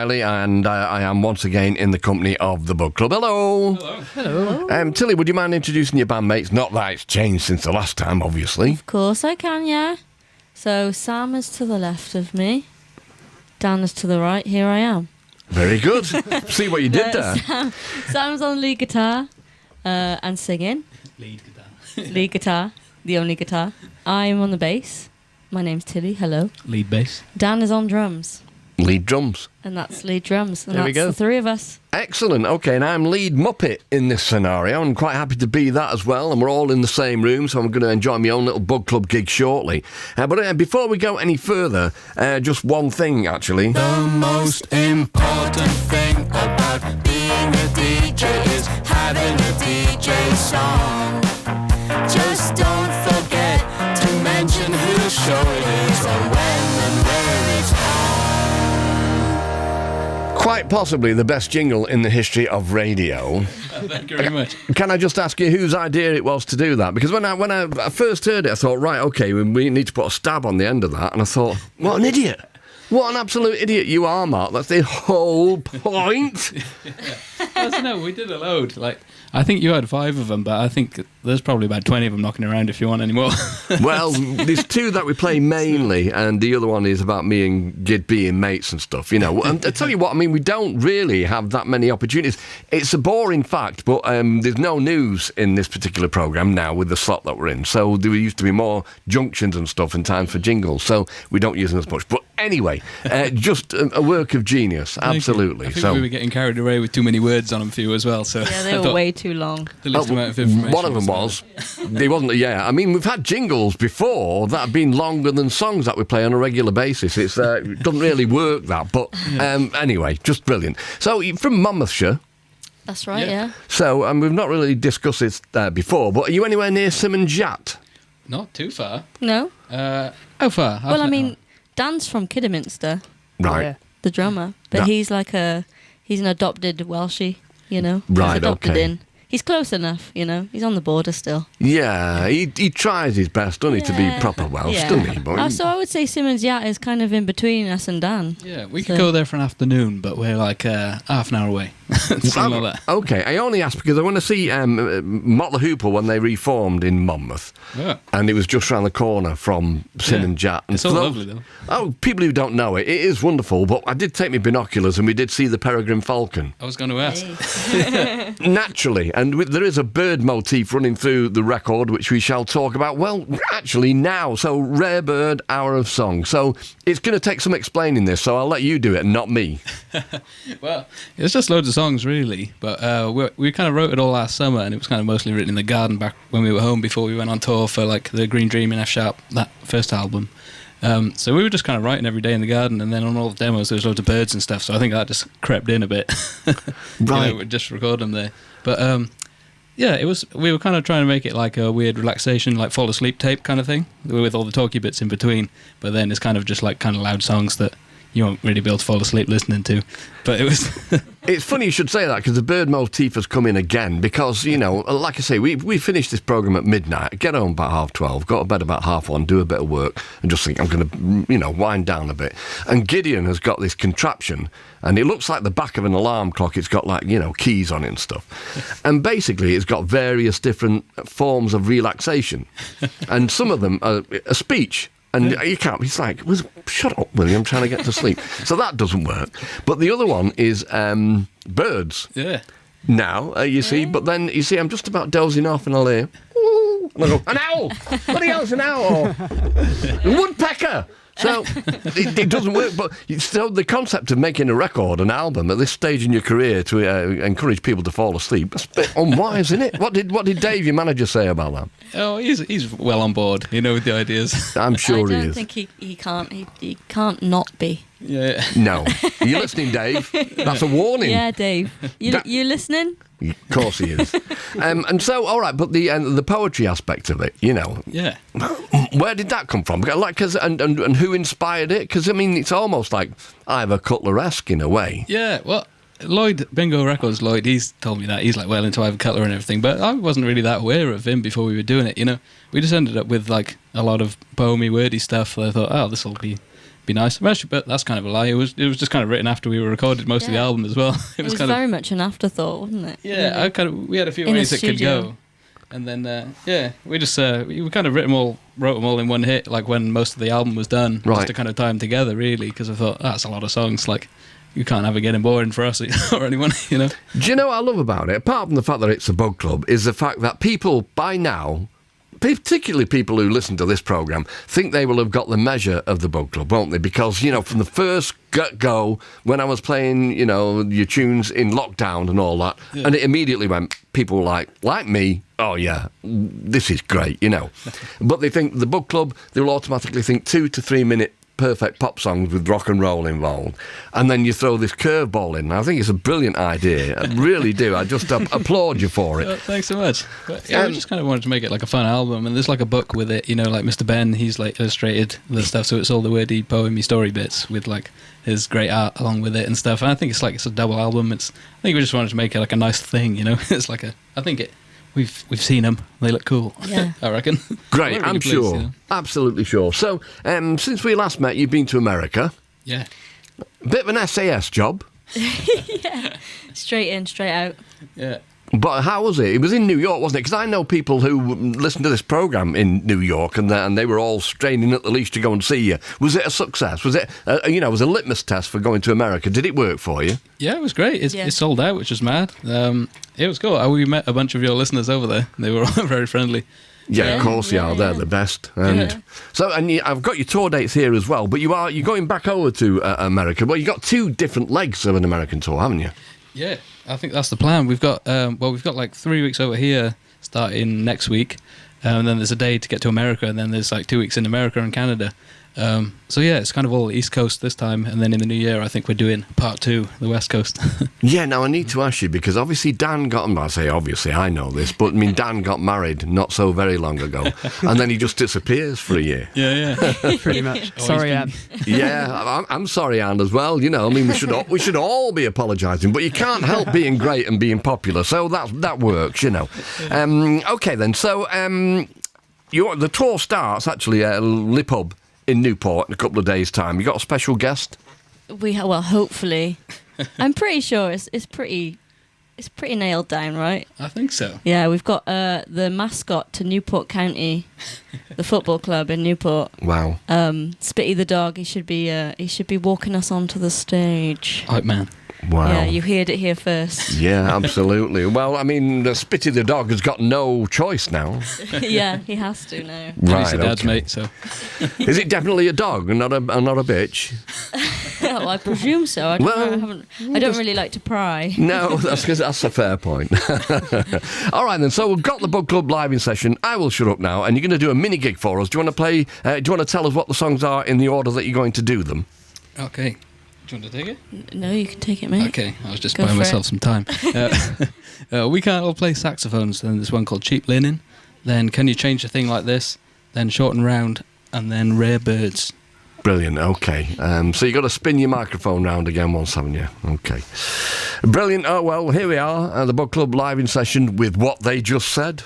Riley, and I am once again in the company of the Book Club. Hello. Hello. Tilly, would you mind introducing your bandmates? Not that it's changed since the last time, obviously. Of course I can, yeah. So Sam is to the left of me. Dan is to the right. Here I am. Very good. See what you did there. Sam's on lead guitar and singing. Lead guitar. Lead guitar, the only guitar. I'm on the bass. My name's Tilly. Hello. Lead bass. Dan is on drums. Lead drums. And that's lead drums. And There we that's go. the three of us. Excellent. Okay, and I'm lead Muppet in this scenario. I'm quite happy to be that as well. And we're all in the same room, so I'm going to enjoy my own little Bug Club gig shortly. But before we go any further, just one thing, actually. The most important thing about being a DJ is having a DJ song. Just don't forget to mention whose show it is or when and where it's on. Quite possibly the best jingle in the history of radio. Thank you very much. Can I just ask you whose idea it was to do that? Because when I first heard it, I thought, right, okay, we need to put a stab on the end of that. And I thought, what an idiot. What an absolute idiot you are, Mark. That's the whole point. No, we did a load. I think you had 5 of them, but I think there's probably about 20 of them knocking around if you want any more. Well, there's 2 that we play mainly, and the other one is about me and Gid being mates and stuff, you know. And I tell you what, I mean, we don't really have that many opportunities. It's a boring fact, but there's no news in this particular programme now with the slot that we're in. So there used to be more junctions and stuff and times for jingles, so we don't use them as much. But anyway, just a work of genius, absolutely. I think we were getting carried away with too many words on them for you as well. So Yeah, they were way too long. The least amount of information. One of them was. They wasn't. Yeah, I mean, we've had jingles before that have been longer than songs that we play on a regular basis. It doesn't really work that, but anyway, just brilliant. So you're from Monmouthshire. That's right, yeah. So we've not really discussed this before, but are you anywhere near Simmons Yacht? Not too far. No? How far? Half Well, I an mean, hour. Dan's from Kidderminster, Right. the drummer. But he's an adopted Welshie, you know. Right, He's adopted okay. in. He's close enough, you know. He's on the border still. Yeah, he tries his best, doesn't he, to be proper Welsh, doesn't he? But So I would say Simmons Yacht is kind of in between us and Dan. Yeah, we could go there for an afternoon, but we're like half an hour away. Something like that. Okay, I only asked because I want to see Mott the Hoople when they reformed in Monmouth. Yeah. And it was just round the corner from Simmons Yacht. And It's all for lovely, though. Oh, people who don't know it is wonderful, but I did take my binoculars and we did see the peregrine falcon. I was going to ask. Naturally, and there is a bird motif running through the record, which we shall talk about, well, actually now. So, Rare Bird, Hour of Song. So, it's going to take some explaining this, so I'll let you do it and not me. Well, it's just loads of songs, really. But we kind of wrote it all last summer, and it was kind of mostly written in the garden back when we were home before we went on tour for like the Green Dream in F Sharp, that first album. So we were just kind of writing every day in the garden, and then on all the demos there was loads of birds and stuff. So I think that just crept in a bit. Right. We'd just record them there. But yeah, it was. We were kind of trying to make it like a weird relaxation, like fall asleep tape kind of thing, with all the talky bits in between. But then it's kind of just like kind of loud songs that you won't really be able to fall asleep listening to. But it was. It's funny you should say that because the bird motif has come in again because, you know, like I say, we finished this programme at midnight, get home about 12:30, go to bed about 1:30, do a bit of work and just think I'm going to, you know, wind down a bit. And Gideon has got this contraption and it looks like the back of an alarm clock. It's got like, you know, keys on it and stuff. And basically it's got various different forms of relaxation. And some of them are a speech. And you can't, it's like, shut up, William, I'm trying to get to sleep. So that doesn't work. But the other one is birds. Yeah. Now, you see, but then, you see, I'm just about dozing off and I'll hear, ooh, and I go, an owl! Bloody hell's an owl! A woodpecker! So, it doesn't work, but still the concept of making a record, an album, at this stage in your career to encourage people to fall asleep, that's a bit unwise, isn't it? What did Dave, your manager, say about that? Oh, he's well on board, you know, with the ideas. I'm sure he I don't is. think he can't not be. Yeah. No. Are you listening, Dave? That's a warning. Yeah, Dave. You listening? Of course he is. And so, all right, but the poetry aspect of it, you know. Yeah. Where did that come from? And who inspired it? Because, I mean, it's almost like Ivor Cutler-esque in a way. Yeah, well, Lloyd, Bingo Records, Lloyd, he's told me that. He's like well into Ivor Cutler and everything, but I wasn't really that aware of him before we were doing it, you know. We just ended up with like a lot of poemy, wordy stuff. I thought, oh, this will be be nice. Actually, but that's kind of a lie. It was just kind of written after we were recorded most of the Yeah. album as well. It was kind very of much an afterthought, wasn't it? yeah. Really? We had a few In the ways it could studio. go, and then we just we kind of wrote them all in one hit, like when most of the album was done, Right. just to kind of tie them together, really, because I thought that's a lot of songs. Like you can't have it getting boring for us or anyone, you know. Do you know what I love about it? Apart from the fact that it's a bug club, is the fact that people by now, particularly people who listen to this programme, think they will have got the measure of the bug club, won't they? Because, you know, from the first go, when I was playing, you know, your tunes in lockdown and all that, and it immediately went, people were like me, oh yeah, this is great, you know. But they think the bug club, they will automatically think 2 to 3 minute perfect pop songs with rock and roll involved, and then you throw this curveball in. I think it's a brilliant idea. I really do. I just applaud you for it. Oh, thanks so much. But, yeah, we just kind of wanted to make it like a fun album, and there's like a book with it, you know, like Mr. Ben, he's like illustrated the stuff, so it's all the wordy, poemy story bits with like his great art along with it and stuff. And I think it's a double album. I think we just wanted to make it like a nice thing, you know. It's like we've seen them. They look cool. Yeah. I reckon. Great, We're really I'm pleased, sure. you know. Absolutely sure. So, since we last met, you've been to America. Yeah. Bit of an SAS job. Straight in, straight out. Yeah. But how was it? It was in New York, wasn't it? Because I know people who listen to this programme in New York, and they were all straining at the leash to go and see you. Was it a success? Was it, was a litmus test for going to America? Did it work for you? Yeah, it was great. Yeah. It sold out, which was mad. It was cool. We met a bunch of your listeners over there. They were all very friendly. Yeah, Yeah, of course you are. They're yeah. the best. And Yeah. so, I've got your tour dates here as well. But you're going back over to America. Well, you got 2 different legs of an American tour, haven't you? Yeah, I think that's the plan. We've got like 3 weeks over here starting next week, and then there's a day to get to America, and then there's like 2 weeks in America and Canada. So yeah, it's kind of all East Coast this time, and then in the new year I think we're doing part 2, the West Coast. Yeah, now I need to ask you, because obviously Dan I say obviously, I know this, but I mean Dan got married not so very long ago, and then he just disappears for a year. Yeah. Pretty much. Oh, Sorry, he's Anne. Yeah, I'm sorry, Anne, as well. You know, I mean, we should all be apologising, but you can't help being great and being popular, so that works, you know. Okay then, so the tour starts actually at Lip Hub in Newport in a couple of days' time. You got a special guest? Well, hopefully. I'm pretty sure it's pretty nailed down, right? I think so. Yeah, we've got the mascot to Newport County, the football club in Newport. Wow. Spitty the dog. He should be walking us onto the stage. Hype man. Wow. Yeah, you heard it here first. Yeah, absolutely. Well, I mean, Spitty the dog has got no choice now. Yeah, he has to now. He's your dad's okay. mate, so Is it definitely a dog and not a bitch? Well, I presume so. I don't really like to pry. No, that's a fair point. All right then. So we've got the Bug Club live in session. I will shut up now, and you're going to do a mini gig for us. Do you want to play? Do you want to tell us what the songs are in the order that you're going to do them? okay. Do you want to take it? No, you can take it, mate. Okay, I was just Go buying for myself it. some time. We can't all play saxophones. Then there's one called Cheap Linen. Then Can You Change a Thing Like This? Then Short and Round. And then Rare Birds. Brilliant. Okay. So you got to spin your microphone round again once, haven't you? Okay. Brilliant. Oh well, here we are at the Bug Club live in session with What They Just Said.